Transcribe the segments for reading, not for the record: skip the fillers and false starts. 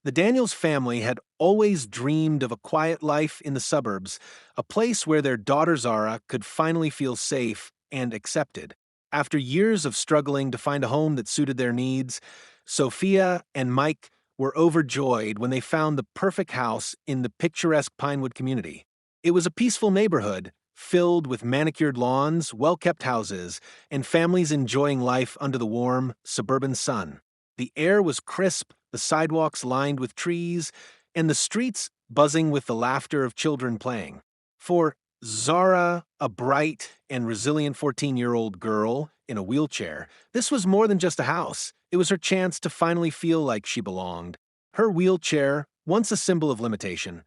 The Daniels family had always dreamed of a quiet life in the suburbs, a place where their daughter Zara could finally feel safe and accepted. After years of struggling to find a home that suited their needs, Sophia and Mike were overjoyed when they found the perfect house in the picturesque Pinewood community. It was a peaceful neighborhood, filled with manicured lawns, well-kept houses, and families enjoying life under the warm, suburban sun. The air was crisp, the sidewalks lined with trees, and the streets buzzing with the laughter of children playing. For Zara, a bright and resilient 14-year-old girl in a wheelchair, this was more than just a house. It was her chance to finally feel like she belonged. Her wheelchair, once a symbol of limitation,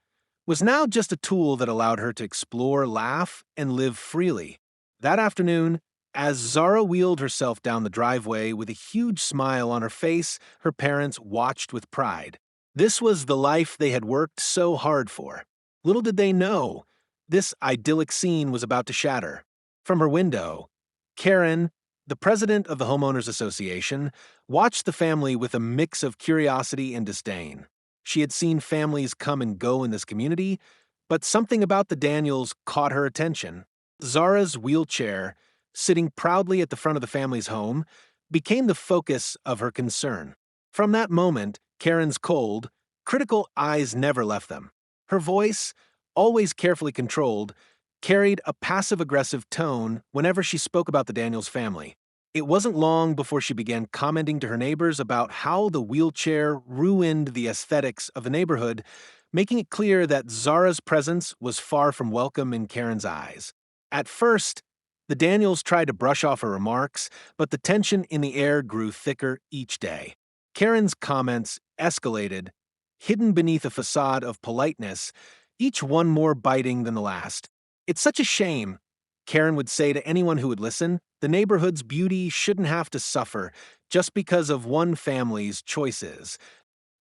was now just a tool that allowed her to explore, laugh, and live freely. That afternoon, as Zara wheeled herself down the driveway with a huge smile on her face, her parents watched with pride. This was the life they had worked so hard for. Little did they know, this idyllic scene was about to shatter. From her window, Karen, the president of the Homeowners Association, watched the family with a mix of curiosity and disdain. She had seen families come and go in this community, but something about the Daniels caught her attention. Zara's wheelchair, sitting proudly at the front of the family's home, became the focus of her concern. From that moment, Karen's cold, critical eyes never left them. Her voice, always carefully controlled, carried a passive-aggressive tone whenever she spoke about the Daniels family. It wasn't long before she began commenting to her neighbors about how the wheelchair ruined the aesthetics of the neighborhood, making it clear that Zara's presence was far from welcome in Karen's eyes. At first, the Daniels tried to brush off her remarks, but the tension in the air grew thicker each day. Karen's comments escalated, hidden beneath a facade of politeness, each one more biting than the last. "It's such a shame," Karen would say to anyone who would listen. "The neighborhood's beauty shouldn't have to suffer just because of one family's choices."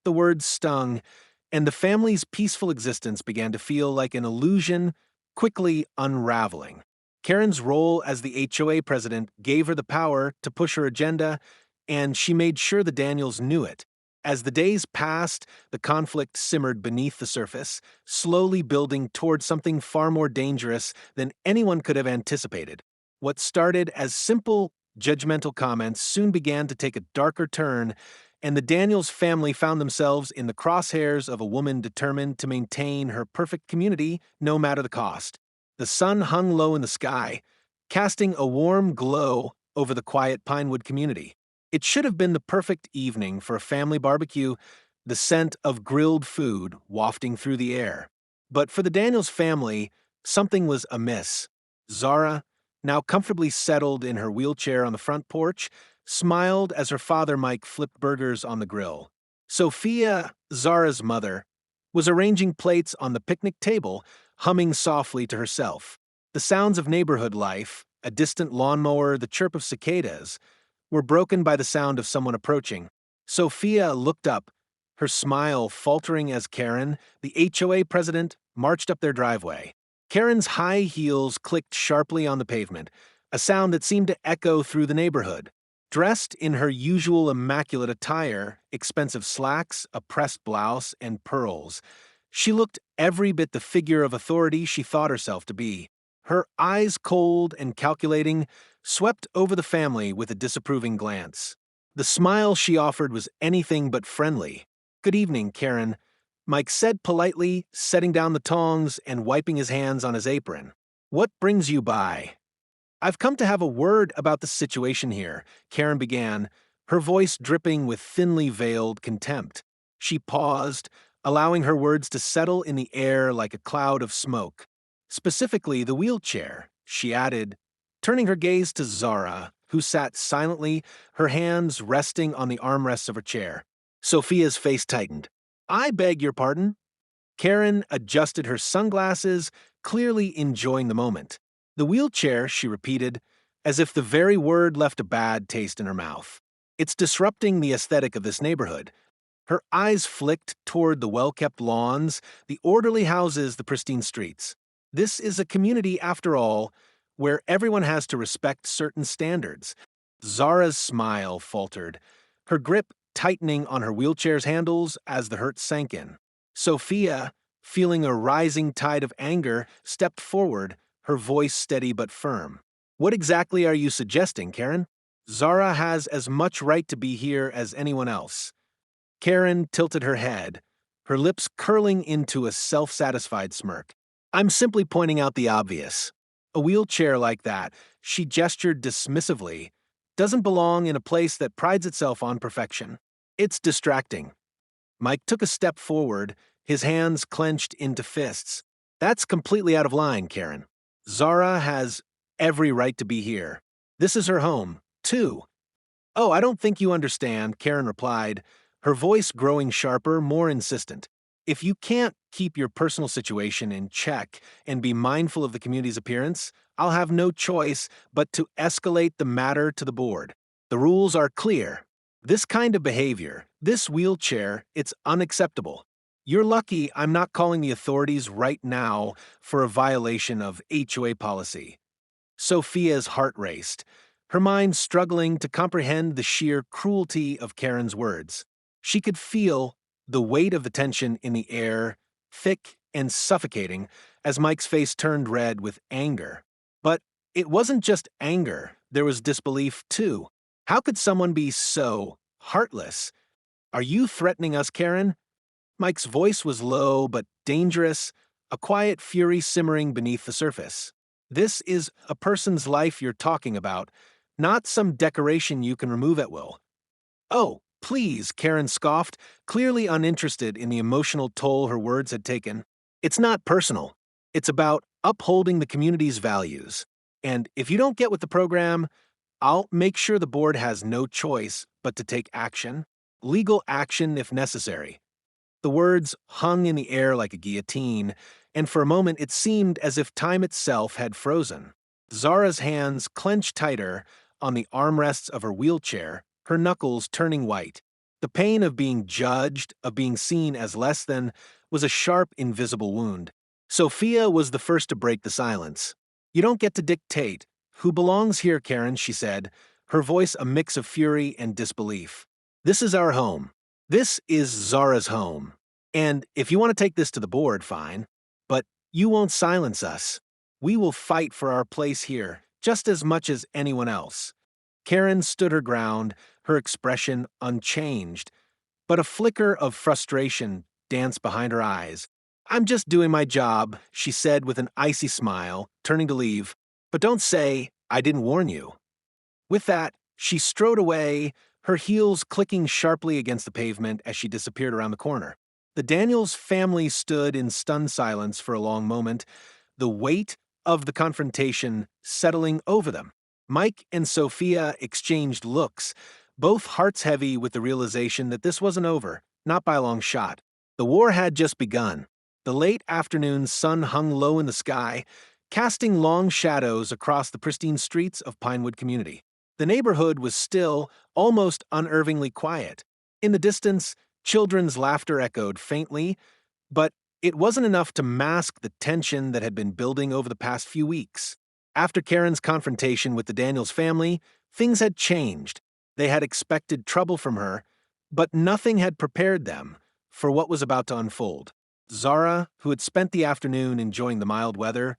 The words stung, and the family's peaceful existence began to feel like an illusion, quickly unraveling. Karen's role as the HOA president gave her the power to push her agenda, and she made sure the Daniels knew it. As the days passed, the conflict simmered beneath the surface, slowly building toward something far more dangerous than anyone could have anticipated. What started as simple, judgmental comments soon began to take a darker turn, and the Daniels family found themselves in the crosshairs of a woman determined to maintain her perfect community no matter the cost. The sun hung low in the sky, casting a warm glow over the quiet Pinewood community. It should have been the perfect evening for a family barbecue, the scent of grilled food wafting through the air. But for the Daniels family, something was amiss. Zara, now comfortably settled in her wheelchair on the front porch, smiled as her father Mike flipped burgers on the grill. Sophia, Zara's mother, was arranging plates on the picnic table, humming softly to herself. The sounds of neighborhood life, a distant lawnmower, the chirp of cicadas, were broken by the sound of someone approaching. Sophia looked up, her smile faltering as Karen, the HOA president, marched up their driveway. Karen's high heels clicked sharply on the pavement, a sound that seemed to echo through the neighborhood. Dressed in her usual immaculate attire, expensive slacks, a pressed blouse, and pearls, she looked every bit the figure of authority she thought herself to be. Her eyes, cold and calculating, swept over the family with a disapproving glance. The smile she offered was anything but friendly. "Good evening, Karen," Mike said politely, setting down the tongs and wiping his hands on his apron. "What brings you by?" "I've come to have a word about the situation here," Karen began, her voice dripping with thinly veiled contempt. She paused, allowing her words to settle in the air like a cloud of smoke. "Specifically, the wheelchair," she added, turning her gaze to Zara, who sat silently, her hands resting on the armrests of her chair. Sophia's face tightened. "I beg your pardon?" Karen adjusted her sunglasses, clearly enjoying the moment. "The wheelchair," she repeated, as if the very word left a bad taste in her mouth. "It's disrupting the aesthetic of this neighborhood." Her eyes flicked toward the well-kept lawns, the orderly houses, the pristine streets. "This is a community, after all, where everyone has to respect certain standards." Zara's smile faltered, her grip tightening on her wheelchair's handles as the hurt sank in. Sophia, feeling a rising tide of anger, stepped forward, her voice steady but firm. "What exactly are you suggesting, Karen? Zara has as much right to be here as anyone else." Karen tilted her head, her lips curling into a self-satisfied smirk. "I'm simply pointing out the obvious. A wheelchair like that," she gestured dismissively, "doesn't belong in a place that prides itself on perfection. It's distracting." Mike took a step forward, his hands clenched into fists. "That's completely out of line, Karen. Zara has every right to be here. This is her home, too." "Oh, I don't think you understand," Karen replied, her voice growing sharper, more insistent. "If you can't keep your personal situation in check and be mindful of the community's appearance, I'll have no choice but to escalate the matter to the board. The rules are clear. This kind of behavior, this wheelchair, it's unacceptable. You're lucky I'm not calling the authorities right now for a violation of HOA policy." Sophia's heart raced, her mind struggling to comprehend the sheer cruelty of Karen's words. She could feel the weight of the tension in the air, thick and suffocating, as Mike's face turned red with anger. But it wasn't just anger, there was disbelief, too. How could someone be so heartless? "Are you threatening us, Karen?" Mike's voice was low but dangerous, a quiet fury simmering beneath the surface. "This is a person's life you're talking about, not some decoration you can remove at will." "Oh, please," Karen scoffed, clearly uninterested in the emotional toll her words had taken. "It's not personal. It's about upholding the community's values. And if you don't get with the program, I'll make sure the board has no choice but to take action. Legal action if necessary." The words hung in the air like a guillotine, and for a moment it seemed as if time itself had frozen. Zara's hands clenched tighter on the armrests of her wheelchair, her knuckles turning white. The pain of being judged, of being seen as less than, was a sharp, invisible wound. Sophia was the first to break the silence. "You don't get to dictate who belongs here, Karen," she said, her voice a mix of fury and disbelief. "This is our home. This is Zara's home. And if you want to take this to the board, fine. But you won't silence us. We will fight for our place here, just as much as anyone else." Karen stood her ground, her expression unchanged, but a flicker of frustration danced behind her eyes. "I'm just doing my job," she said with an icy smile, turning to leave. "But don't say I didn't warn you." With that, she strode away, her heels clicking sharply against the pavement as she disappeared around the corner. The Daniels family stood in stunned silence for a long moment, the weight of the confrontation settling over them. Mike and Sophia exchanged looks, both hearts heavy with the realization that this wasn't over, not by a long shot. The war had just begun. The late afternoon sun hung low in the sky, casting long shadows across the pristine streets of Pinewood Community. The neighborhood was still, almost unnervingly quiet. In the distance, children's laughter echoed faintly, but it wasn't enough to mask the tension that had been building over the past few weeks. After Karen's confrontation with the Daniels family, things had changed. They had expected trouble from her, but nothing had prepared them for what was about to unfold. Zara, who had spent the afternoon enjoying the mild weather,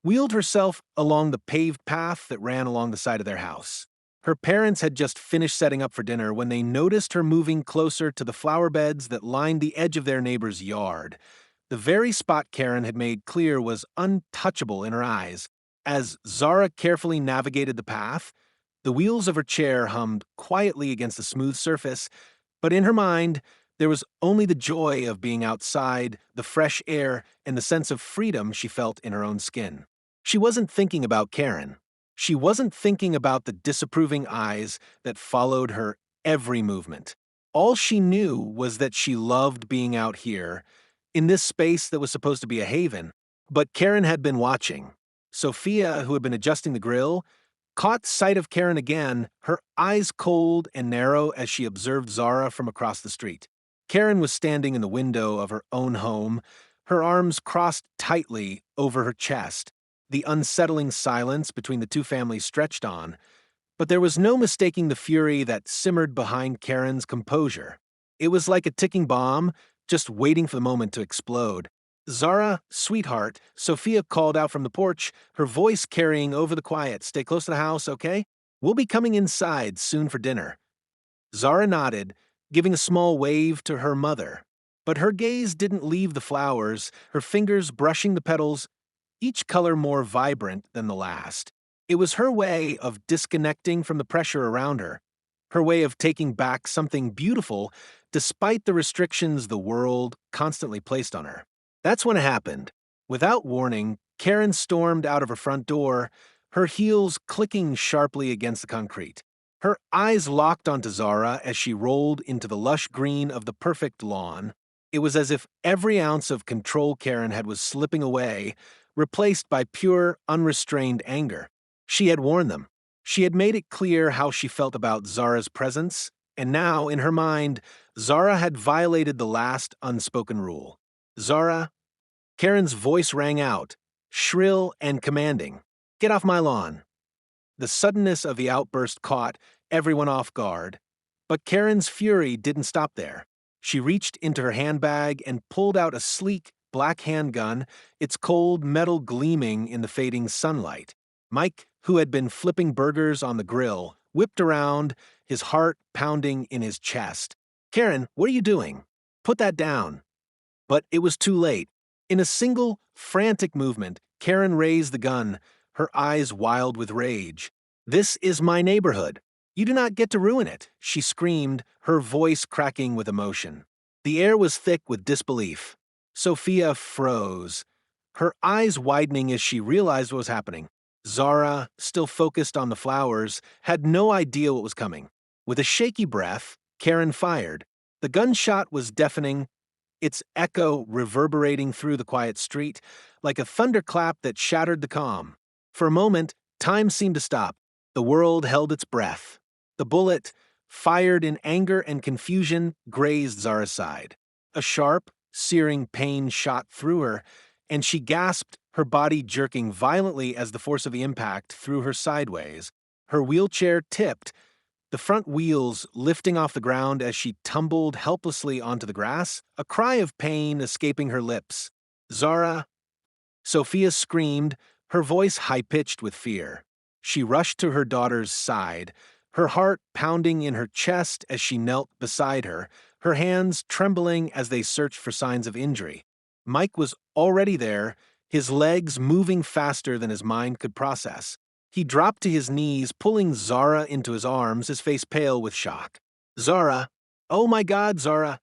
wheeled herself along the paved path that ran along the side of their house. Her parents had just finished setting up for dinner when they noticed her moving closer to the flower beds that lined the edge of their neighbor's yard, the very spot Karen had made clear was untouchable in her eyes. As Zara carefully navigated the path, the wheels of her chair hummed quietly against the smooth surface, but in her mind, there was only the joy of being outside, the fresh air, and the sense of freedom she felt in her own skin. She wasn't thinking about Karen. She wasn't thinking about the disapproving eyes that followed her every movement. All she knew was that she loved being out here, in this space that was supposed to be a haven. But Karen had been watching. Sophia, who had been adjusting the grill, caught sight of Karen again, her eyes cold and narrow as she observed Zara from across the street. Karen was standing in the window of her own home, her arms crossed tightly over her chest. The unsettling silence between the two families stretched on, But there was no mistaking the fury that simmered behind Karen's composure. It was like a ticking bomb, just waiting for the moment to explode. "Zara, sweetheart," Sophia called out from the porch, her voice carrying over the quiet. "Stay close to the house, okay? We'll be coming inside soon for dinner." Zara nodded, giving a small wave to her mother. But her gaze didn't leave the flowers, her fingers brushing the petals, each color more vibrant than the last. It was her way of disconnecting from the pressure around her way of taking back something beautiful despite the restrictions the world constantly placed on her. That's when it happened. Without warning, Karen stormed out of her front door, her heels clicking sharply against the concrete. Her eyes locked onto Zara as she rolled into the lush green of the perfect lawn. It was as if every ounce of control Karen had was slipping away, replaced by pure, unrestrained anger. She had warned them. She had made it clear how she felt about Zara's presence, and now, in her mind, Zara had violated the last unspoken rule. "Zara," Karen's voice rang out, shrill and commanding. "Get off my lawn." The suddenness of the outburst caught everyone off guard. But Karen's fury didn't stop there. She reached into her handbag and pulled out a sleek, black handgun, its cold metal gleaming in the fading sunlight. Mike, who had been flipping burgers on the grill, whipped around, his heart pounding in his chest. "Karen, what are you doing? Put that down." But it was too late. In a single, frantic movement, Karen raised the gun, her eyes wild with rage. "This is my neighborhood. You do not get to ruin it," she screamed, her voice cracking with emotion. The air was thick with disbelief. Sophia froze, her eyes widening as she realized what was happening. Zara, still focused on the flowers, had no idea what was coming. With a shaky breath, Karen fired. The gunshot was deafening, its echo reverberating through the quiet street, like a thunderclap that shattered the calm. For a moment, time seemed to stop. The world held its breath. The bullet, fired in anger and confusion, grazed Zara's side. A sharp, searing pain shot through her, and she gasped, her body jerking violently as the force of the impact threw her sideways. Her wheelchair tipped, the front wheels lifting off the ground as she tumbled helplessly onto the grass, a cry of pain escaping her lips. "Zara!" Sophia screamed, her voice high-pitched with fear. She rushed to her daughter's side, her heart pounding in her chest as she knelt beside her hands trembling as they searched for signs of injury. Mike was already there, his legs moving faster than his mind could process. He dropped to his knees, pulling Zara into his arms, his face pale with shock. "Zara! Oh my God, Zara!"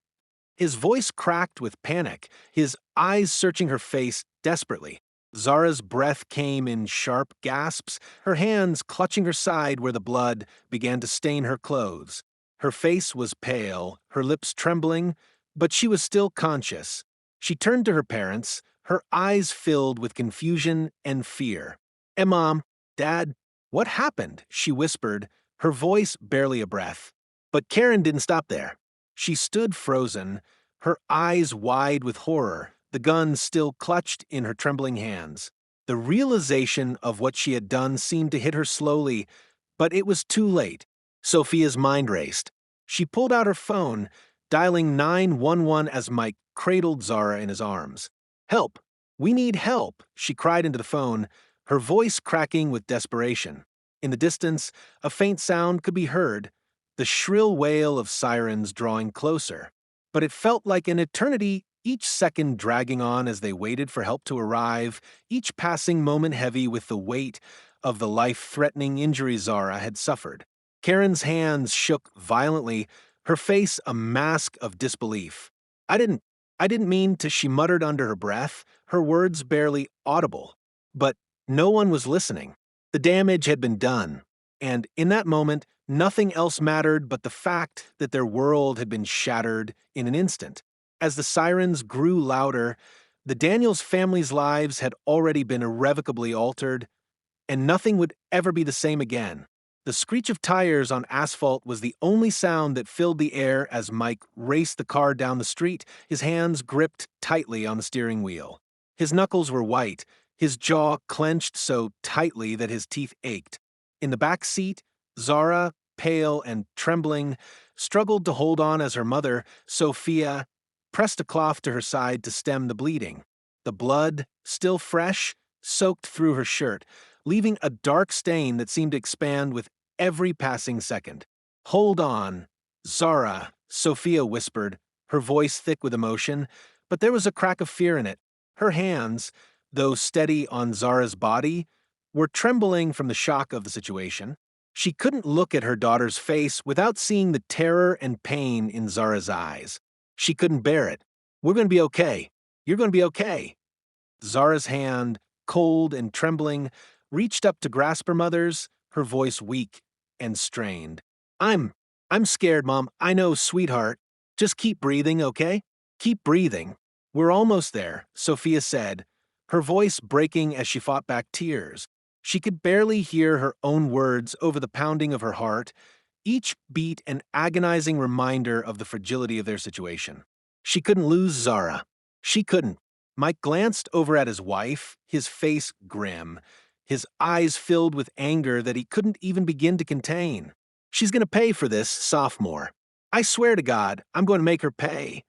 His voice cracked with panic, his eyes searching her face desperately. Zara's breath came in sharp gasps, her hands clutching her side where the blood began to stain her clothes. Her face was pale, her lips trembling, but she was still conscious. She turned to her parents, her eyes filled with confusion and fear. Mom, Dad, what happened?" she whispered, her voice barely a breath. But Karen didn't stop there. She stood frozen, her eyes wide with horror, the gun still clutched in her trembling hands. The realization of what she had done seemed to hit her slowly, but it was too late. Sophia's mind raced. She pulled out her phone, dialing 911 as Mike cradled Zara in his arms. "Help! We need help!" she cried into the phone, her voice cracking with desperation. In the distance, a faint sound could be heard, the shrill wail of sirens drawing closer. But it felt like an eternity, each second dragging on as they waited for help to arrive, each passing moment heavy with the weight of the life-threatening injury Zara had suffered. Karen's hands shook violently, her face a mask of disbelief. I didn't mean to," she muttered under her breath, her words barely audible. But no one was listening. The damage had been done, and in that moment, nothing else mattered but the fact that their world had been shattered in an instant. As the sirens grew louder, the Daniels family's lives had already been irrevocably altered, and nothing would ever be the same again. The screech of tires on asphalt was the only sound that filled the air as Mike raced the car down the street, his hands gripped tightly on the steering wheel. His knuckles were white, his jaw clenched so tightly that his teeth ached. In the back seat, Zara, pale and trembling, struggled to hold on as her mother, Sophia, pressed a cloth to her side to stem the bleeding. The blood, still fresh, soaked through her shirt, leaving a dark stain that seemed to expand with every passing second. "Hold on, Zara," Sophia whispered, her voice thick with emotion, but there was a crack of fear in it. Her hands, though steady on Zara's body, were trembling from the shock of the situation. She couldn't look at her daughter's face without seeing the terror and pain in Zara's eyes. She couldn't bear it. "We're going to be okay. You're going to be okay." Zara's hand, cold and trembling, reached up to grasp her mother's, her voice weak and strained. I'm scared, Mom. I know, sweetheart. Just keep breathing, okay? Keep breathing. We're almost there," Sophia said, her voice breaking as she fought back tears. She could barely hear her own words over the pounding of her heart, each beat an agonizing reminder of the fragility of their situation. She couldn't lose Zara. She couldn't. Mike glanced over at his wife, his face grim, his eyes filled with anger that he couldn't even begin to contain. "She's going to pay for this, sophomore. I swear to God, I'm going to make her pay."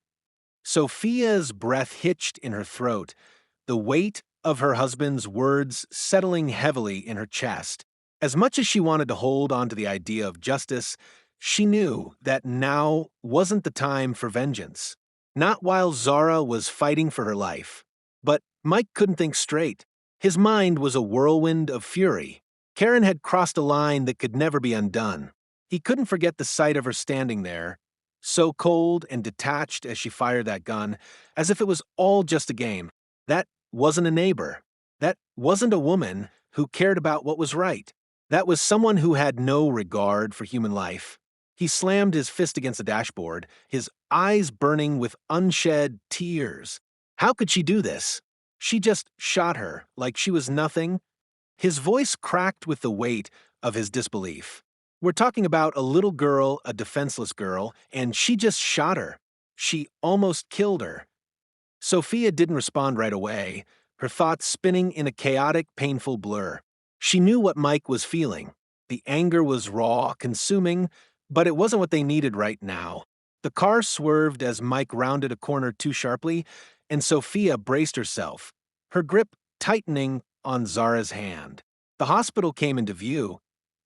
Sophia's breath hitched in her throat, the weight of her husband's words settling heavily in her chest. As much as she wanted to hold on to the idea of justice, she knew that now wasn't the time for vengeance. Not while Zara was fighting for her life. But Mike couldn't think straight. His mind was a whirlwind of fury. Karen had crossed a line that could never be undone. He couldn't forget the sight of her standing there, so cold and detached as she fired that gun, as if it was all just a game. That wasn't a neighbor. That wasn't a woman who cared about what was right. That was someone who had no regard for human life. He slammed his fist against the dashboard, his eyes burning with unshed tears. How could she do this? She just shot her like she was nothing. His voice cracked with the weight of his disbelief. We're talking about a little girl, a defenseless girl, and she just shot her. She almost killed her. Sophia didn't respond right away, her thoughts spinning in a chaotic, painful blur. She knew what Mike was feeling. The anger was raw, consuming, but it wasn't what they needed right now. The car swerved as Mike rounded a corner too sharply, and Sophia braced herself, her grip tightening on Zara's hand. The hospital came into view,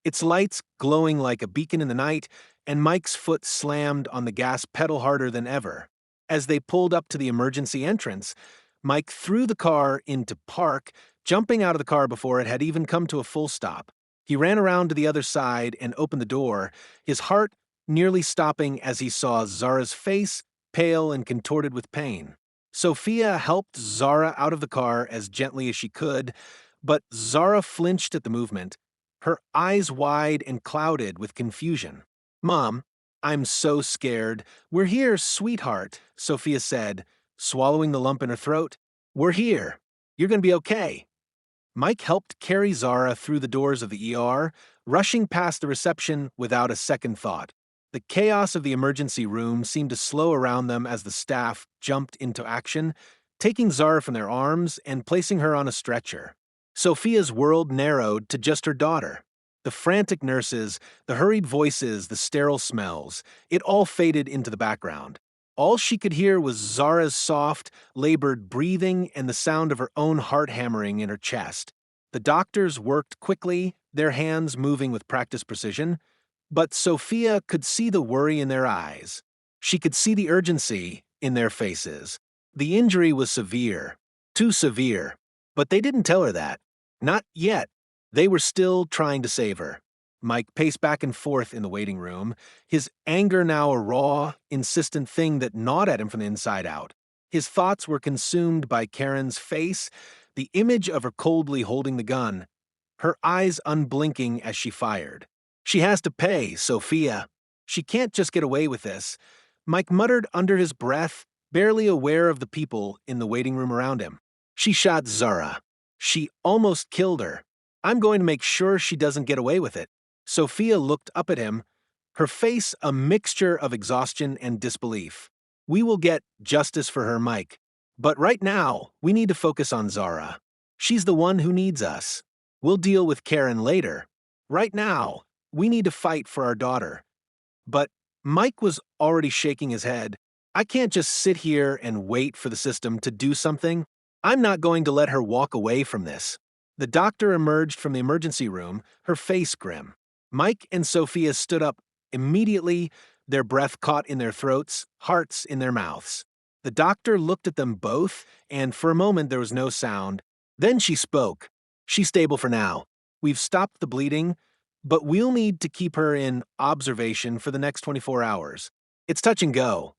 its lights glowing like a beacon in the night, and Mike's foot slammed on the gas pedal harder than ever. As they pulled up to the emergency entrance, Mike threw the car into park, jumping out of the car before it had even come to a full stop. He ran around to the other side and opened the door, his heart nearly stopping as he saw Zara's face, pale and contorted with pain. Sophia helped Zara out of the car as gently as she could, but Zara flinched at the movement, her eyes wide and clouded with confusion. "Mom, I'm so scared. We're here, sweetheart," Sophia said, swallowing the lump in her throat. "We're here. You're going to be okay." Mike helped carry Zara through the doors of the ER, rushing past the reception without a second thought. The chaos of the emergency room seemed to slow around them as the staff jumped into action, taking Zara from their arms and placing her on a stretcher. Sophia's world narrowed to just her daughter. The frantic nurses, the hurried voices, the sterile smells, it all faded into the background. All she could hear was Zara's soft, labored breathing and the sound of her own heart hammering in her chest. The doctors worked quickly, their hands moving with practiced precision, but Sophia could see the worry in their eyes. She could see the urgency in their faces. The injury was severe, too severe, but they didn't tell her that. Not yet. They were still trying to save her. Mike paced back and forth in the waiting room, his anger now a raw, insistent thing that gnawed at him from the inside out. His thoughts were consumed by Karen's face, the image of her coldly holding the gun, her eyes unblinking as she fired. "She has to pay, Sophia. She can't just get away with this," Mike muttered under his breath, barely aware of the people in the waiting room around him. "She shot Zara. She almost killed her. I'm going to make sure she doesn't get away with it." Sophia looked up at him, her face a mixture of exhaustion and disbelief. "We will get justice for her, Mike. But right now, we need to focus on Zara. She's the one who needs us. We'll deal with Karen later. Right now, we need to fight for our daughter." But Mike was already shaking his head. "I can't just sit here and wait for the system to do something. I'm not going to let her walk away from this." The doctor emerged from the emergency room, her face grim. Mike and Sophia stood up immediately, their breath caught in their throats, hearts in their mouths. The doctor looked at them both, and for a moment there was no sound. Then she spoke. "She's stable for now. We've stopped the bleeding, but we'll need to keep her in observation for the next 24 hours. It's touch and go."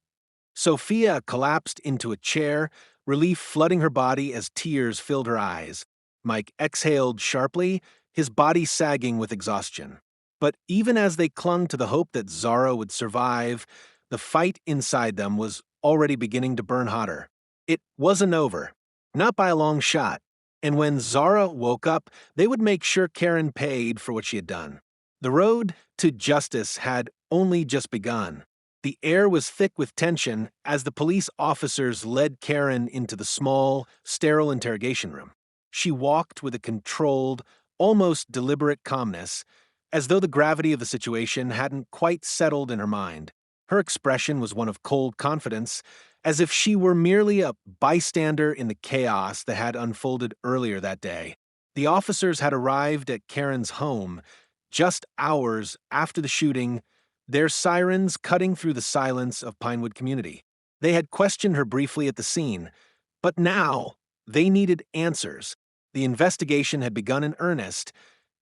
Sophia collapsed into a chair, relief flooding her body as tears filled her eyes. Mike exhaled sharply, his body sagging with exhaustion. But even as they clung to the hope that Zara would survive, the fight inside them was already beginning to burn hotter. It wasn't over, not by a long shot, and when Zara woke up, they would make sure Karen paid for what she had done. The road to justice had only just begun. The air was thick with tension as the police officers led Karen into the small, sterile interrogation room. She walked with a controlled, almost deliberate calmness, as though the gravity of the situation hadn't quite settled in her mind. Her expression was one of cold confidence, as if she were merely a bystander in the chaos that had unfolded earlier that day. The officers had arrived at Karen's home just hours after the shooting, their sirens cutting through the silence of Pinewood community. They had questioned her briefly at the scene, but now they needed answers. The investigation had begun in earnest,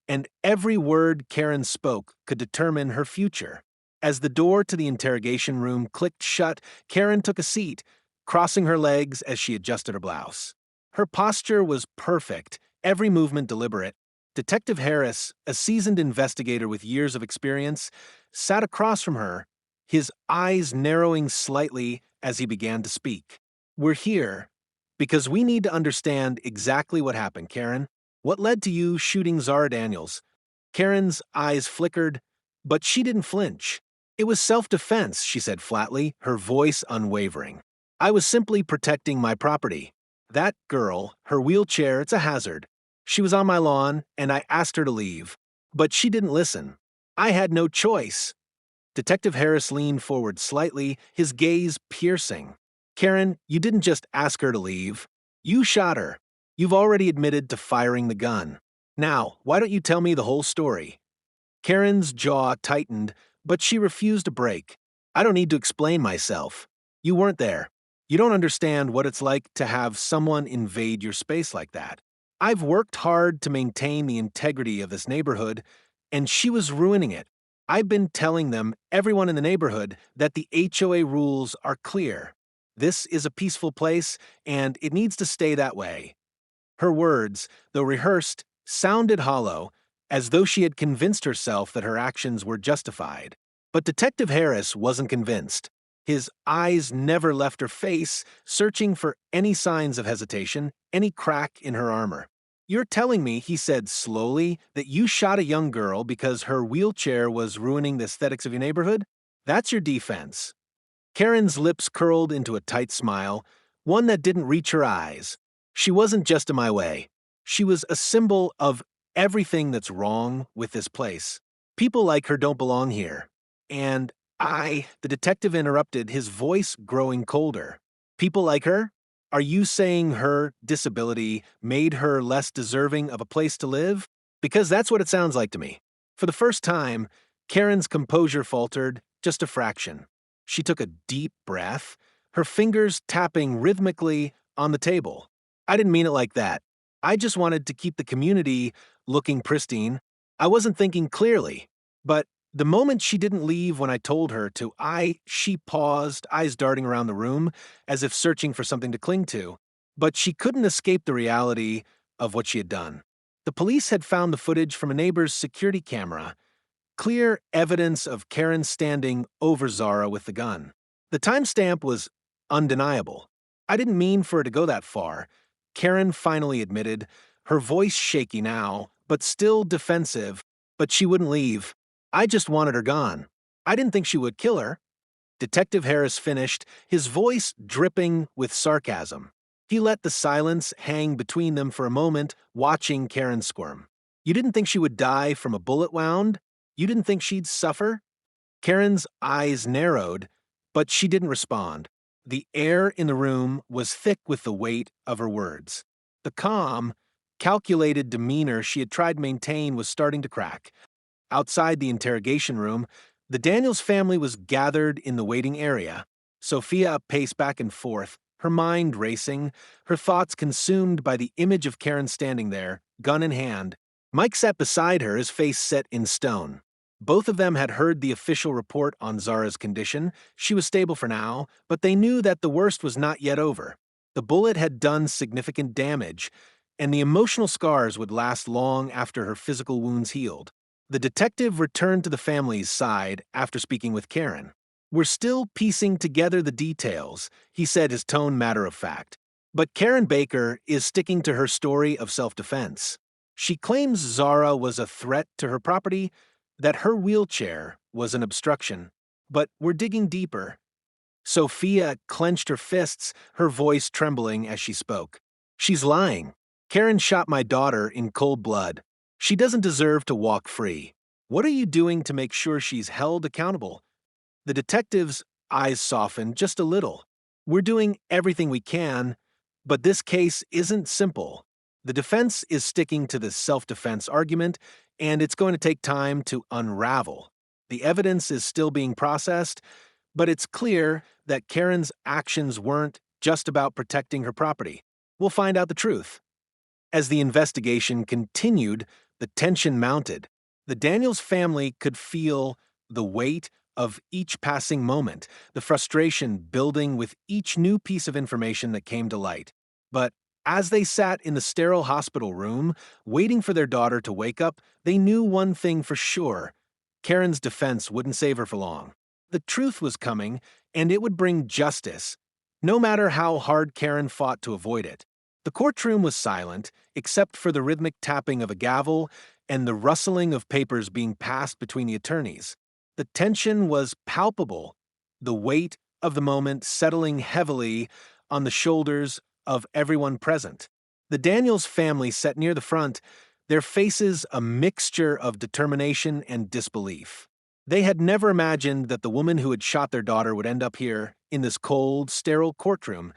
and every word Karen spoke could determine her future. As the door to the interrogation room clicked shut, Karen took a seat, crossing her legs as she adjusted her blouse. Her posture was perfect, every movement deliberate. Detective Harris, a seasoned investigator with years of experience, sat across from her, his eyes narrowing slightly as he began to speak. "We're here because we need to understand exactly what happened, Karen. What led to you shooting Zara Daniels?" Karen's eyes flickered, but she didn't flinch. "It was self-defense," she said flatly, her voice unwavering. "I was simply protecting my property. That girl, her wheelchair, it's a hazard. She was on my lawn, and I asked her to leave. But she didn't listen. I had no choice." Detective Harris leaned forward slightly, his gaze piercing. "Karen, you didn't just ask her to leave. You shot her. You've already admitted to firing the gun. Now, why don't you tell me the whole story?" Karen's jaw tightened, but she refused to break. "I don't need to explain myself. You weren't there. You don't understand what it's like to have someone invade your space like that. I've worked hard to maintain the integrity of this neighborhood, and she was ruining it. I've been telling them, everyone in the neighborhood, that the HOA rules are clear. This is a peaceful place, and it needs to stay that way." Her words, though rehearsed, sounded hollow, as though she had convinced herself that her actions were justified. But Detective Harris wasn't convinced. His eyes never left her face, searching for any signs of hesitation, any crack in her armor. "You're telling me," he said slowly, "that you shot a young girl because her wheelchair was ruining the aesthetics of your neighborhood? That's your defense." Karen's lips curled into a tight smile, one that didn't reach her eyes. She wasn't just in my way. She was a symbol of everything that's wrong with this place. People like her don't belong here. And the detective interrupted, his voice growing colder. "People like her? Are you saying her disability made her less deserving of a place to live? Because that's what it sounds like to me." For the first time, Karen's composure faltered just a fraction. She took a deep breath, her fingers tapping rhythmically on the table. "I didn't mean it like that. I just wanted to keep the community looking pristine. I wasn't thinking clearly." But the moment she didn't leave when I told her to, she paused, eyes darting around the room, as if searching for something to cling to. But she couldn't escape the reality of what she had done. The police had found the footage from a neighbor's security camera, clear evidence of Karen standing over Zara with the gun. The timestamp was undeniable. "I didn't mean for her to go that far," Karen finally admitted, her voice shaky now, but still defensive. "But she wouldn't leave. I just wanted her gone. I didn't think she would kill her." Detective Harris finished, his voice dripping with sarcasm. He let the silence hang between them for a moment, watching Karen squirm. "You didn't think she would die from a bullet wound? You didn't think she'd suffer? Karen's eyes narrowed, but she didn't respond. The air in the room was thick with the weight of her words. The calm, calculated demeanor she had tried to maintain was starting to crack. Outside the interrogation room, the Daniels family was gathered in the waiting area. Sophia paced back and forth, her mind racing, her thoughts consumed by the image of Karen standing there, gun in hand. Mike sat beside her, his face set in stone. Both of them had heard the official report on Zara's condition. She was stable for now, but they knew that the worst was not yet over. The bullet had done significant damage, and the emotional scars would last long after her physical wounds healed. The detective returned to the family's side after speaking with Karen. "We're still piecing together the details," he said, his tone matter-of-fact. "But Karen Baker is sticking to her story of self-defense. She claims Zara was a threat to her property, that her wheelchair was an obstruction. But we're digging deeper." Sophia clenched her fists, her voice trembling as she spoke. "She's lying. Karen shot my daughter in cold blood. She doesn't deserve to walk free. What are you doing to make sure she's held accountable?" The detective's eyes softened just a little. "We're doing everything we can, but this case isn't simple. The defense is sticking to this self-defense argument, and it's going to take time to unravel. The evidence is still being processed, but it's clear that Karen's actions weren't just about protecting her property. We'll find out the truth." As the investigation continued, the tension mounted. The Daniels family could feel the weight of each passing moment, the frustration building with each new piece of information that came to light. But as they sat in the sterile hospital room, waiting for their daughter to wake up, they knew one thing for sure: Karen's defense wouldn't save her for long. The truth was coming, and it would bring justice, no matter how hard Karen fought to avoid it. The courtroom was silent, except for the rhythmic tapping of a gavel and the rustling of papers being passed between the attorneys. The tension was palpable, the weight of the moment settling heavily on the shoulders of everyone present. The Daniels family sat near the front, their faces a mixture of determination and disbelief. They had never imagined that the woman who had shot their daughter would end up here, in this cold, sterile courtroom,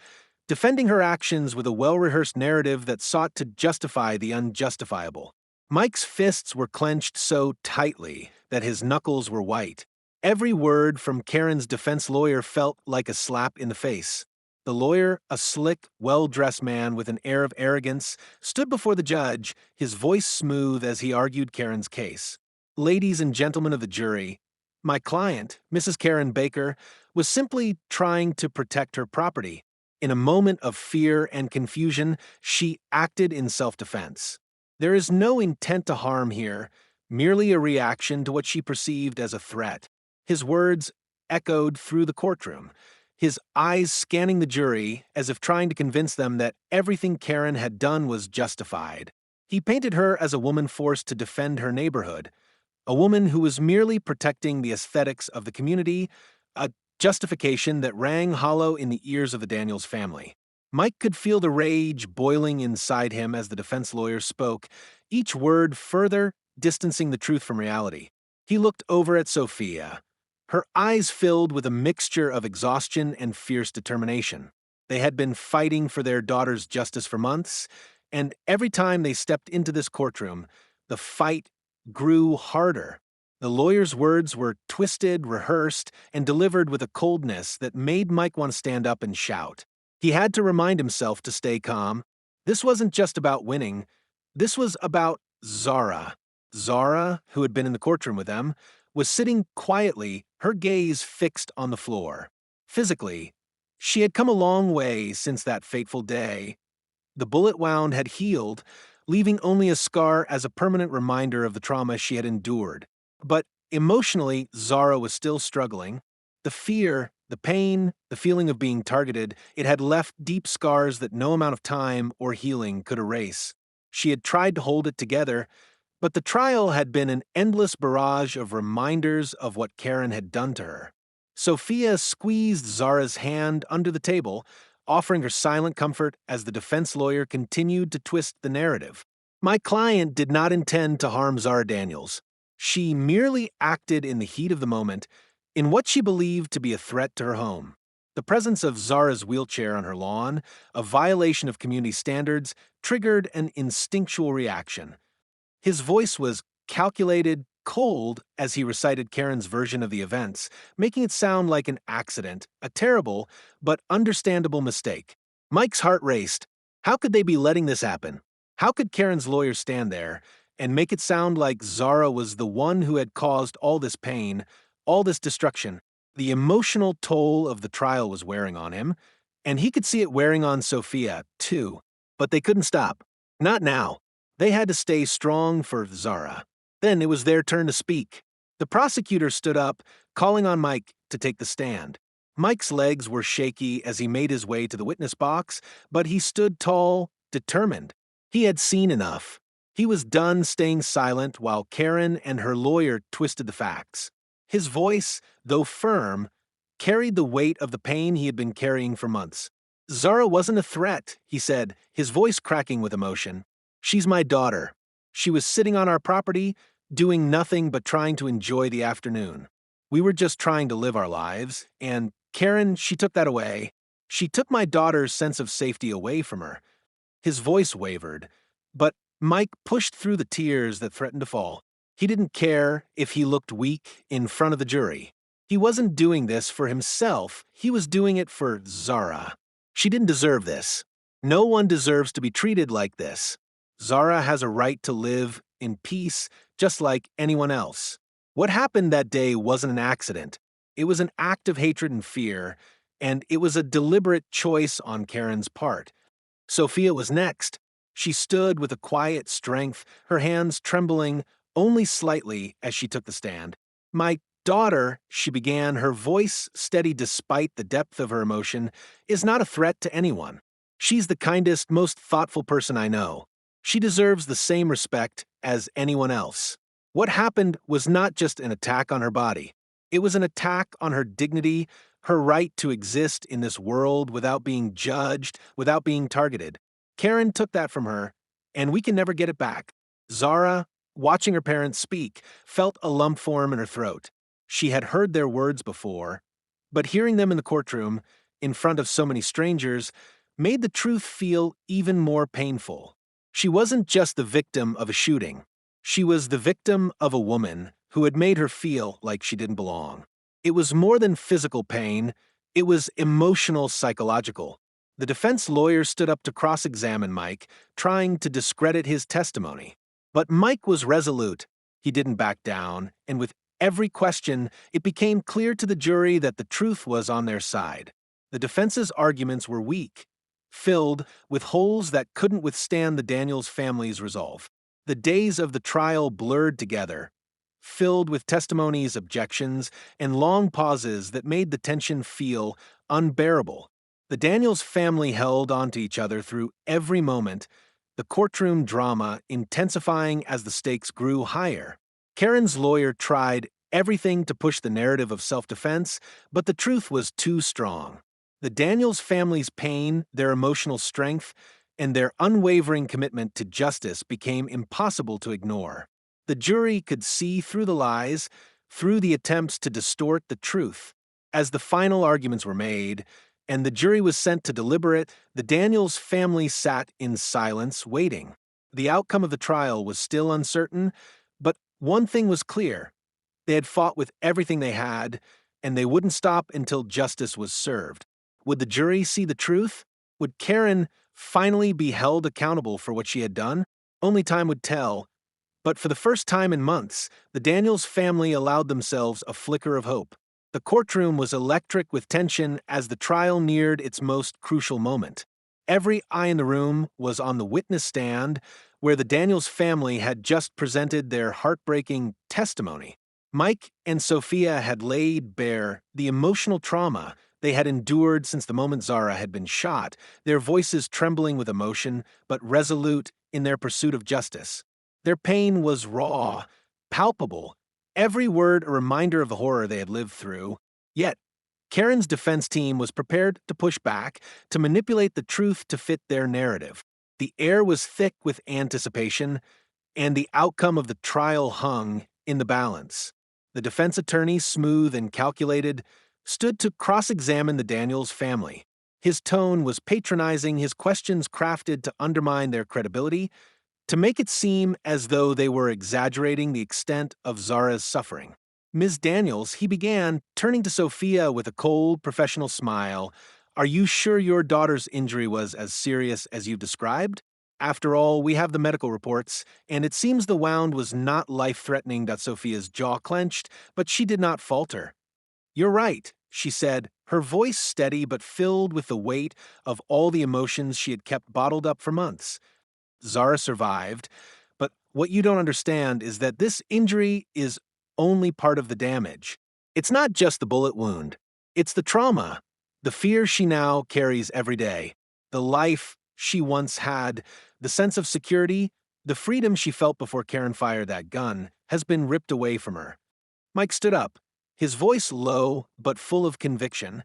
defending her actions with a well-rehearsed narrative that sought to justify the unjustifiable. Mike's fists were clenched so tightly that his knuckles were white. Every word from Karen's defense lawyer felt like a slap in the face. The lawyer, a slick, well-dressed man with an air of arrogance, stood before the judge, his voice smooth as he argued Karen's case. "Ladies and gentlemen of the jury, my client, Mrs. Karen Baker, was simply trying to protect her property. In a moment of fear and confusion, she acted in self-defense. There is no intent to harm here, merely a reaction to what she perceived as a threat." His words echoed through the courtroom, his eyes scanning the jury as if trying to convince them that everything Karen had done was justified. He painted her as a woman forced to defend her neighborhood, a woman who was merely protecting the aesthetics of the community, a justification that rang hollow in the ears of the Daniels family. Mike could feel the rage boiling inside him as the defense lawyer spoke, each word further distancing the truth from reality. He looked over at Sophia, her eyes filled with a mixture of exhaustion and fierce determination. They had been fighting for their daughter's justice for months, and every time they stepped into this courtroom, the fight grew harder. The lawyer's words were twisted, rehearsed, and delivered with a coldness that made Mike want to stand up and shout. He had to remind himself to stay calm. This wasn't just about winning. This was about Zara. Zara, who had been in the courtroom with them, was sitting quietly, her gaze fixed on the floor. Physically, she had come a long way since that fateful day. The bullet wound had healed, leaving only a scar as a permanent reminder of the trauma she had endured. But emotionally, Zara was still struggling. The fear, the pain, the feeling of being targeted, it had left deep scars that no amount of time or healing could erase. She had tried to hold it together, but the trial had been an endless barrage of reminders of what Karen had done to her. Sophia squeezed Zara's hand under the table, offering her silent comfort as the defense lawyer continued to twist the narrative. "My client did not intend to harm Zara Daniels. She merely acted in the heat of the moment in what she believed to be a threat to her home. The presence of Zara's wheelchair on her lawn, a violation of community standards, triggered an instinctual reaction. His voice was calculated, cold, as he recited Karen's version of the events, making it sound like an accident, a terrible but understandable mistake. Mike's heart raced. How could they be letting this happen? How could Karen's lawyer stand there and make it sound like Zara was the one who had caused all this pain, all this destruction? The emotional toll of the trial was wearing on him, and he could see it wearing on Sophia, too. But they couldn't stop. Not now. They had to stay strong for Zara. Then it was their turn to speak. The prosecutor stood up, calling on Mike to take the stand. Mike's legs were shaky as he made his way to the witness box, but he stood tall, determined. He had seen enough. He was done staying silent while Karen and her lawyer twisted the facts. His voice, though firm, carried the weight of the pain he had been carrying for months. Zara wasn't a threat, he said, his voice cracking with emotion. She's my daughter. She was sitting on our property, doing nothing but trying to enjoy the afternoon. We were just trying to live our lives, and Karen, she took that away. She took my daughter's sense of safety away from her. His voice wavered, but Mike pushed through the tears that threatened to fall. He didn't care if he looked weak in front of the jury. He wasn't doing this for himself, he was doing it for Zara. She didn't deserve this. No one deserves to be treated like this. Zara has a right to live in peace just like anyone else. What happened that day wasn't an accident. It was an act of hatred and fear, and it was a deliberate choice on Karen's part. Sophia was next. She stood with a quiet strength, her hands trembling only slightly as she took the stand. My daughter, she began, her voice steady despite the depth of her emotion, is not a threat to anyone. She's the kindest, most thoughtful person I know. She deserves the same respect as anyone else. What happened was not just an attack on her body. It was an attack on her dignity, her right to exist in this world without being judged, without being targeted. Karen took that from her, and we can never get it back. Zara, watching her parents speak, felt a lump form in her throat. She had heard their words before, but hearing them in the courtroom, in front of so many strangers, made the truth feel even more painful. She wasn't just the victim of a shooting. She was the victim of a woman who had made her feel like she didn't belong. It was more than physical pain, it was emotional, psychological. The defense lawyer stood up to cross-examine Mike, trying to discredit his testimony. But Mike was resolute. He didn't back down, and with every question, it became clear to the jury that the truth was on their side. The defense's arguments were weak, filled with holes that couldn't withstand the Daniels family's resolve. The days of the trial blurred together, filled with testimonies, objections, and long pauses that made the tension feel unbearable. The Daniels family held onto each other through every moment, the courtroom drama intensifying as the stakes grew higher. Karen's lawyer tried everything to push the narrative of self-defense, but the truth was too strong. The Daniels family's pain, their emotional strength, and their unwavering commitment to justice became impossible to ignore. The jury could see through the lies, through the attempts to distort the truth. As the final arguments were made, and the jury was sent to deliberate, the Daniels family sat in silence, waiting. The outcome of the trial was still uncertain, but one thing was clear. They had fought with everything they had, and they wouldn't stop until justice was served. Would the jury see the truth? Would Karen finally be held accountable for what she had done? Only time would tell. But for the first time in months, the Daniels family allowed themselves a flicker of hope. The courtroom was electric with tension as the trial neared its most crucial moment. Every eye in the room was on the witness stand, where the Daniels family had just presented their heartbreaking testimony. Mike and Sophia had laid bare the emotional trauma they had endured since the moment Zara had been shot, their voices trembling with emotion, but resolute in their pursuit of justice. Their pain was raw, palpable, every word a reminder of the horror they had lived through. Yet, Karen's defense team was prepared to push back, to manipulate the truth to fit their narrative. The air was thick with anticipation, and the outcome of the trial hung in the balance. The defense attorney, smooth and calculated, stood to cross-examine the Daniels family. His tone was patronizing, his questions crafted to undermine their credibility, to make it seem as though they were exaggerating the extent of Zara's suffering. "Ms. Daniels," he began, turning to Sophia with a cold, professional smile, "are you sure your daughter's injury was as serious as you described? After all, we have the medical reports, and it seems the wound was not life-threatening." Sophia's jaw clenched, but she did not falter. "You're right," she said, her voice steady but filled with the weight of all the emotions she had kept bottled up for months. "Zara survived, but what you don't understand is that this injury is only part of the damage. It's not just the bullet wound. It's the trauma, the fear she now carries every day, the life she once had, the sense of security, the freedom she felt before Karen fired that gun, has been ripped away from her." Mike stood up, his voice low but full of conviction.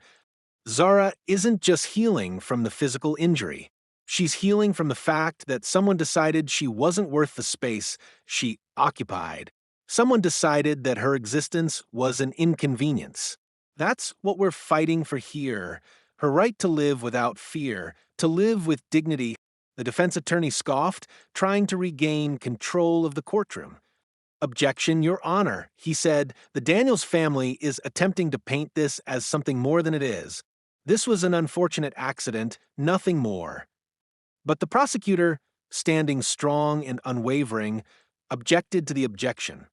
"Zara isn't just healing from the physical injury. She's healing from the fact that someone decided she wasn't worth the space she occupied. Someone decided that her existence was an inconvenience. That's what we're fighting for here, her right to live without fear, to live with dignity." The defense attorney scoffed, trying to regain control of the courtroom. "Objection, Your Honor," he said. "The Daniels family is attempting to paint this as something more than it is. This was an unfortunate accident, nothing more." But the prosecutor, standing strong and unwavering, objected to the objection.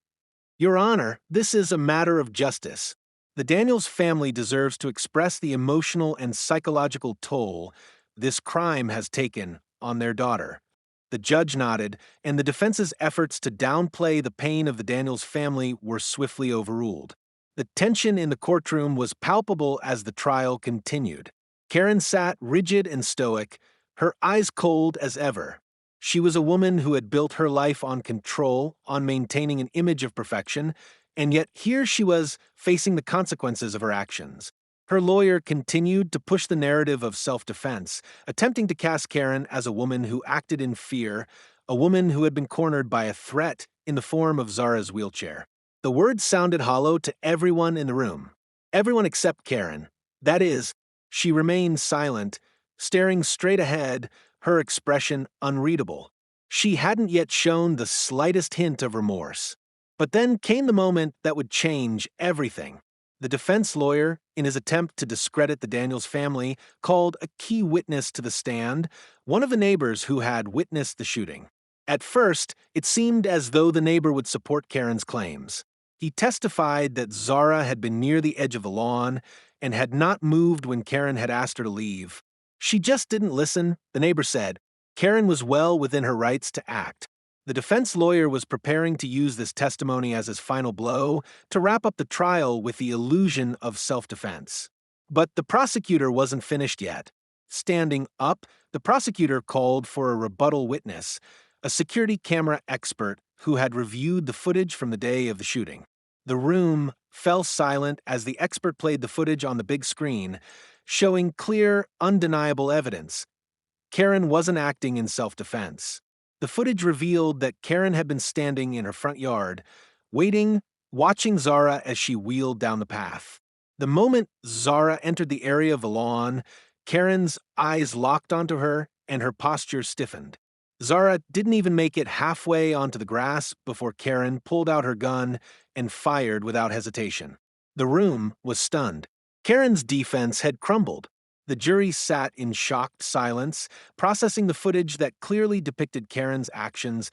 "Your Honor, this is a matter of justice. The Daniels family deserves to express the emotional and psychological toll this crime has taken on their daughter." The judge nodded, and the defense's efforts to downplay the pain of the Daniels family were swiftly overruled. The tension in the courtroom was palpable as the trial continued. Karen sat rigid and stoic, her eyes cold as ever. She was a woman who had built her life on control, on maintaining an image of perfection, and yet here she was facing the consequences of her actions. Her lawyer continued to push the narrative of self-defense, attempting to cast Karen as a woman who acted in fear, a woman who had been cornered by a threat in the form of Zara's wheelchair. The words sounded hollow to everyone in the room. Everyone except Karen. That is, she remained silent, staring straight ahead, her expression unreadable. She hadn't yet shown the slightest hint of remorse. But then came the moment that would change everything. The defense lawyer, in his attempt to discredit the Daniels family, called a key witness to the stand, one of the neighbors who had witnessed the shooting. At first, it seemed as though the neighbor would support Karen's claims. He testified that Zara had been near the edge of the lawn and had not moved when Karen had asked her to leave. "She just didn't listen," the neighbor said. Karen was well within her rights to act. The defense lawyer was preparing to use this testimony as his final blow to wrap up the trial with the illusion of self-defense. But the prosecutor wasn't finished yet. Standing up, the prosecutor called for a rebuttal witness, a security camera expert who had reviewed the footage from the day of the shooting. The room fell silent as the expert played the footage on the big screen, showing clear, undeniable evidence. Karen wasn't acting in self-defense. The footage revealed that Karen had been standing in her front yard, waiting, watching Zara as she wheeled down the path. The moment Zara entered the area of the lawn, Karen's eyes locked onto her and her posture stiffened. Zara didn't even make it halfway onto the grass before Karen pulled out her gun and fired without hesitation. The room was stunned. Karen's defense had crumbled. The jury sat in shocked silence, processing the footage that clearly depicted Karen's actions,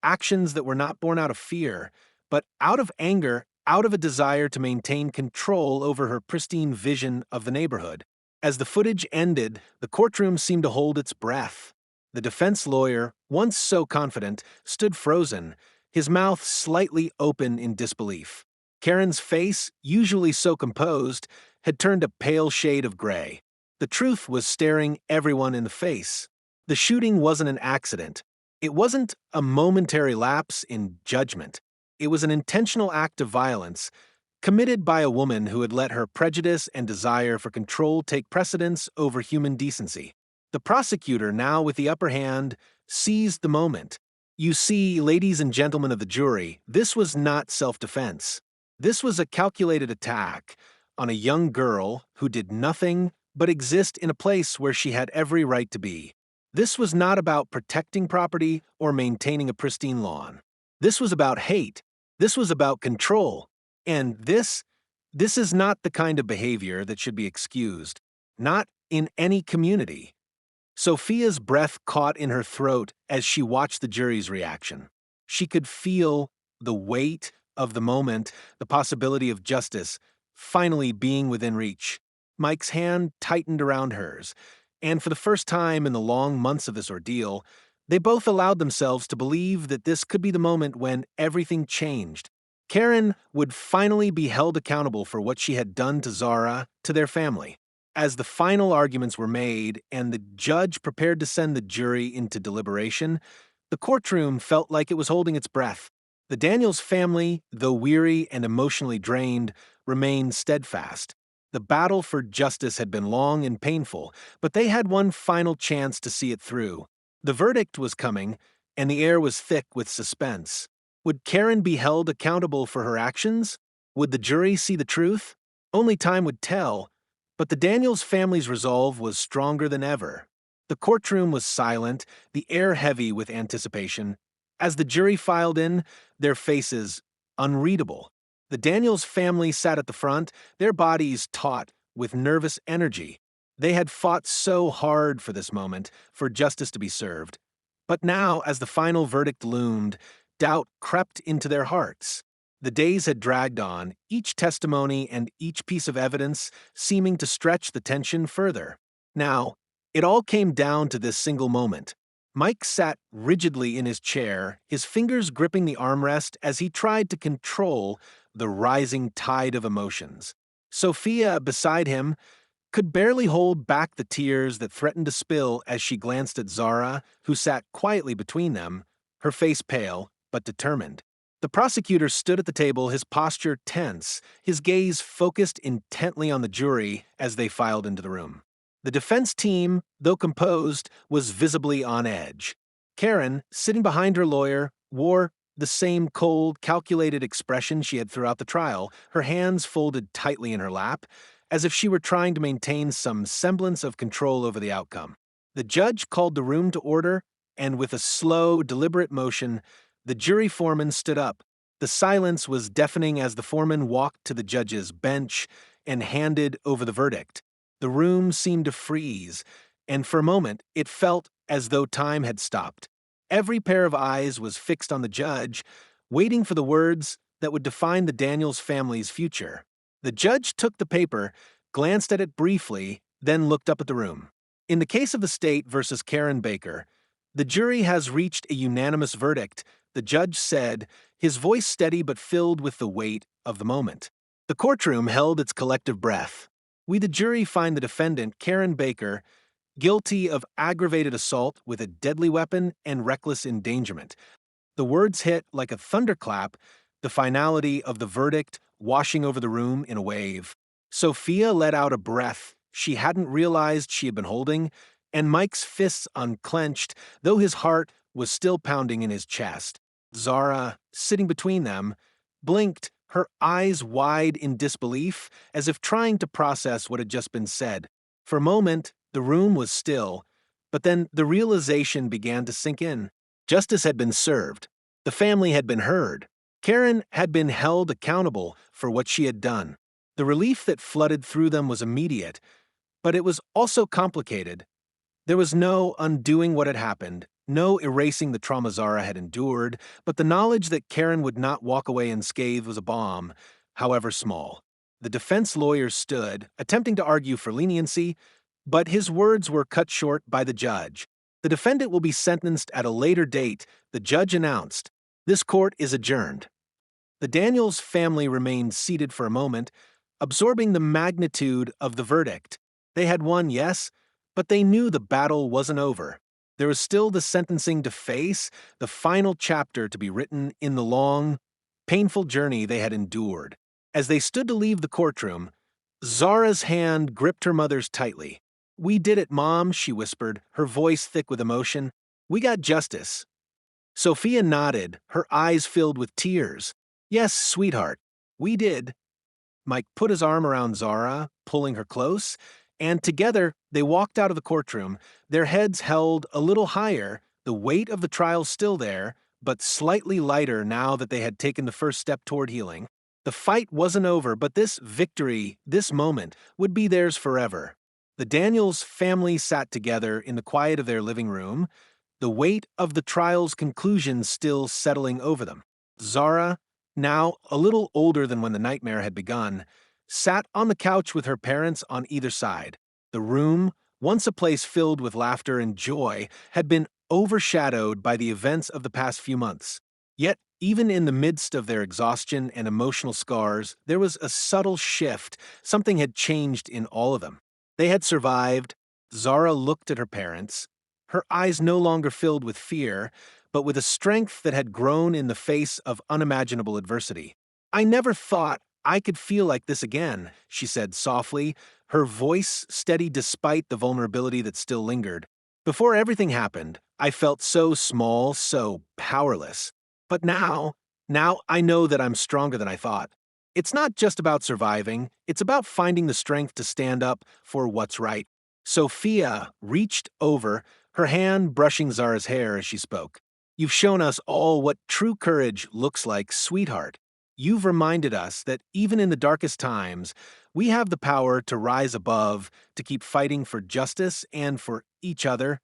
actions that were not born out of fear, but out of anger, out of a desire to maintain control over her pristine vision of the neighborhood. As the footage ended, the courtroom seemed to hold its breath. The defense lawyer, once so confident, stood frozen, his mouth slightly open in disbelief. Karen's face, usually so composed, had turned a pale shade of gray. The truth was staring everyone in the face. The shooting wasn't an accident. It wasn't a momentary lapse in judgment. It was an intentional act of violence, committed by a woman who had let her prejudice and desire for control take precedence over human decency. The prosecutor, now with the upper hand, seized the moment. You see, ladies and gentlemen of the jury, this was not self-defense. This was a calculated attack on a young girl who did nothing but exist in a place where she had every right to be. This was not about protecting property or maintaining a pristine lawn. This was about hate. This was about control. And this is not the kind of behavior that should be excused. Not in any community. Sophia's breath caught in her throat as she watched the jury's reaction. She could feel the weight of the moment, the possibility of justice finally being within reach. Mike's hand tightened around hers, and for the first time in the long months of this ordeal, they both allowed themselves to believe that this could be the moment when everything changed. Karen would finally be held accountable for what she had done to Zara, to their family. As the final arguments were made and the judge prepared to send the jury into deliberation, the courtroom felt like it was holding its breath. The Daniels family, though weary and emotionally drained, remained steadfast. The battle for justice had been long and painful, but they had one final chance to see it through. The verdict was coming, and the air was thick with suspense. Would Karen be held accountable for her actions? Would the jury see the truth? Only time would tell. But the Daniels family's resolve was stronger than ever. The courtroom was silent, the air heavy with anticipation. As the jury filed in, their faces unreadable. The Daniels family sat at the front, their bodies taut with nervous energy. They had fought so hard for this moment, for justice to be served. But now, as the final verdict loomed, doubt crept into their hearts. The days had dragged on, each testimony and each piece of evidence seeming to stretch the tension further. Now, it all came down to this single moment. Mike sat rigidly in his chair, his fingers gripping the armrest as he tried to control the rising tide of emotions. Sophia, beside him, could barely hold back the tears that threatened to spill as she glanced at Zara, who sat quietly between them, her face pale but determined. The prosecutor stood at the table, his posture tense, his gaze focused intently on the jury as they filed into the room. The defense team, though composed, was visibly on edge. Karen, sitting behind her lawyer, wore the same cold, calculated expression she had throughout the trial, her hands folded tightly in her lap, as if she were trying to maintain some semblance of control over the outcome. The judge called the room to order, and with a slow, deliberate motion, the jury foreman stood up. The silence was deafening as the foreman walked to the judge's bench and handed over the verdict. The room seemed to freeze, and for a moment it felt as though time had stopped. Every pair of eyes was fixed on the judge, waiting for the words that would define the Daniels family's future. The judge took the paper, glanced at it briefly, then looked up at the room. In the case of the state versus Karen Baker, the jury has reached a unanimous verdict, the judge said, his voice steady but filled with the weight of the moment. The courtroom held its collective breath. We, the jury, find the defendant, Karen Baker, guilty of aggravated assault with a deadly weapon and reckless endangerment. The words hit like a thunderclap, the finality of the verdict washing over the room in a wave. Sophia let out a breath she hadn't realized she had been holding, and Mike's fists unclenched, though his heart was still pounding in his chest. Zara, sitting between them, blinked, her eyes wide in disbelief, as if trying to process what had just been said. For a moment, the room was still, but then the realization began to sink in. Justice had been served. The family had been heard. Karen had been held accountable for what she had done. The relief that flooded through them was immediate, but it was also complicated. There was no undoing what had happened, no erasing the trauma Zara had endured, but the knowledge that Karen would not walk away unscathed was a balm, however small. The defense lawyer stood, attempting to argue for leniency, but his words were cut short by the judge. The defendant will be sentenced at a later date, the judge announced. This court is adjourned. The Daniels family remained seated for a moment, absorbing the magnitude of the verdict. They had won, yes, but they knew the battle wasn't over. There was still the sentencing to face, the final chapter to be written in the long, painful journey they had endured. As they stood to leave the courtroom, Zara's hand gripped her mother's tightly. "We did it, Mom," she whispered, her voice thick with emotion. "We got justice." Sophia nodded, her eyes filled with tears. Yes, sweetheart, we did. Mike put his arm around Zara, pulling her close, and together they walked out of the courtroom, their heads held a little higher, the weight of the trial still there, but slightly lighter now that they had taken the first step toward healing. The fight wasn't over, but this victory, this moment, would be theirs forever. The Daniels family sat together in the quiet of their living room, the weight of the trial's conclusion still settling over them. Zara, now a little older than when the nightmare had begun, sat on the couch with her parents on either side. The room, once a place filled with laughter and joy, had been overshadowed by the events of the past few months. Yet, even in the midst of their exhaustion and emotional scars, there was a subtle shift. Something had changed in all of them. They had survived. Zara looked at her parents, her eyes no longer filled with fear, but with a strength that had grown in the face of unimaginable adversity. I never thought I could feel like this again, she said softly, her voice steady despite the vulnerability that still lingered. Before everything happened, I felt so small, so powerless. But now I know that I'm stronger than I thought. It's not just about surviving, it's about finding the strength to stand up for what's right. Sophia reached over, her hand brushing Zara's hair as she spoke. You've shown us all what true courage looks like, sweetheart. You've reminded us that even in the darkest times, we have the power to rise above, to keep fighting for justice and for each other.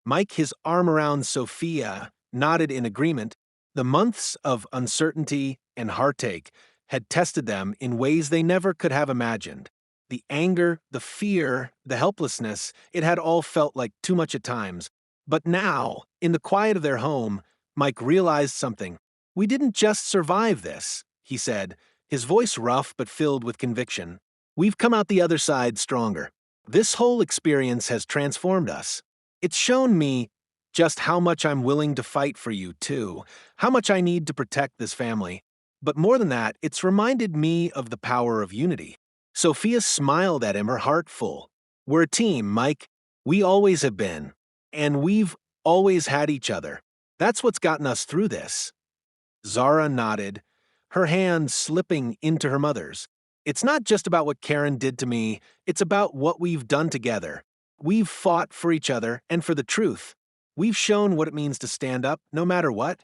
Mike, his arm around Sophia, nodded in agreement. The months of uncertainty and heartache had tested them in ways they never could have imagined. The anger, the fear, the helplessness, it had all felt like too much at times. But now, in the quiet of their home, Mike realized something. We didn't just survive this, he said, his voice rough but filled with conviction. We've come out the other side stronger. This whole experience has transformed us. It's shown me just how much I'm willing to fight for you, too, how much I need to protect this family. But more than that, it's reminded me of the power of unity. Sophia smiled at him, her heart full. We're a team, Mike. We always have been. And we've always had each other. That's what's gotten us through this. Zara nodded, her hand slipping into her mother's. It's not just about what Karen did to me, it's about what we've done together. We've fought for each other and for the truth. We've shown what it means to stand up, no matter what.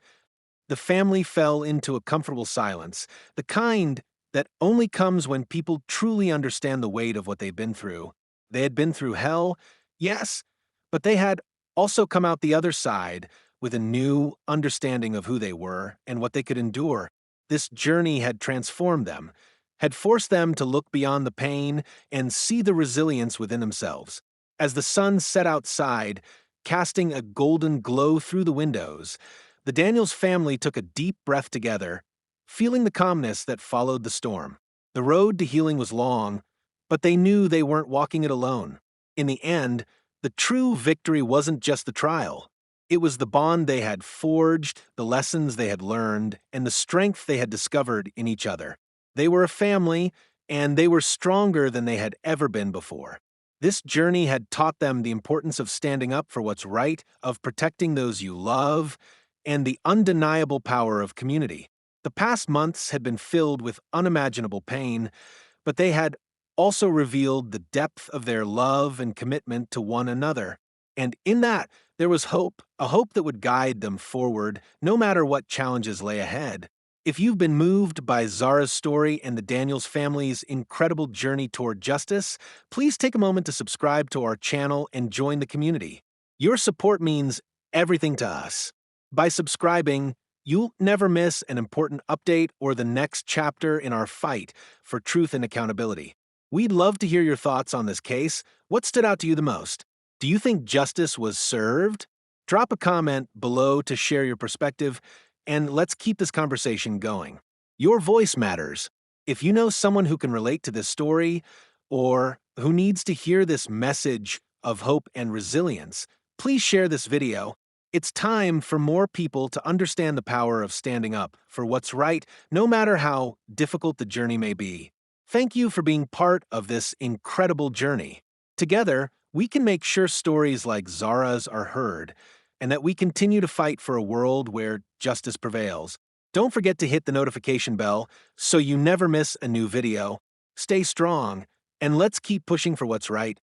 The family fell into a comfortable silence, the kind that only comes when people truly understand the weight of what they've been through. They had been through hell, yes, but they had also come out the other side with a new understanding of who they were and what they could endure. This journey had transformed them, had forced them to look beyond the pain and see the resilience within themselves. As the sun set outside, casting a golden glow through the windows, the Daniels family took a deep breath together, feeling the calmness that followed the storm. The road to healing was long, but they knew they weren't walking it alone. In the end, the true victory wasn't just the trial. It was the bond they had forged, the lessons they had learned, and the strength they had discovered in each other. They were a family, and they were stronger than they had ever been before. This journey had taught them the importance of standing up for what's right, of protecting those you love, and the undeniable power of community. The past months had been filled with unimaginable pain, but they had also revealed the depth of their love and commitment to one another. And in that, there was hope, a hope that would guide them forward, no matter what challenges lay ahead. If you've been moved by Zara's story and the Daniels family's incredible journey toward justice, please take a moment to subscribe to our channel and join the community. Your support means everything to us. By subscribing, you'll never miss an important update or the next chapter in our fight for truth and accountability. We'd love to hear your thoughts on this case. What stood out to you the most? Do you think justice was served? Drop a comment below to share your perspective, and let's keep this conversation going. Your voice matters. If you know someone who can relate to this story or who needs to hear this message of hope and resilience, please share this video. It's time for more people to understand the power of standing up for what's right, no matter how difficult the journey may be. Thank you for being part of this incredible journey. Together, we can make sure stories like Zara's are heard, and that we continue to fight for a world where justice prevails. Don't forget to hit the notification bell so you never miss a new video. Stay strong, and let's keep pushing for what's right.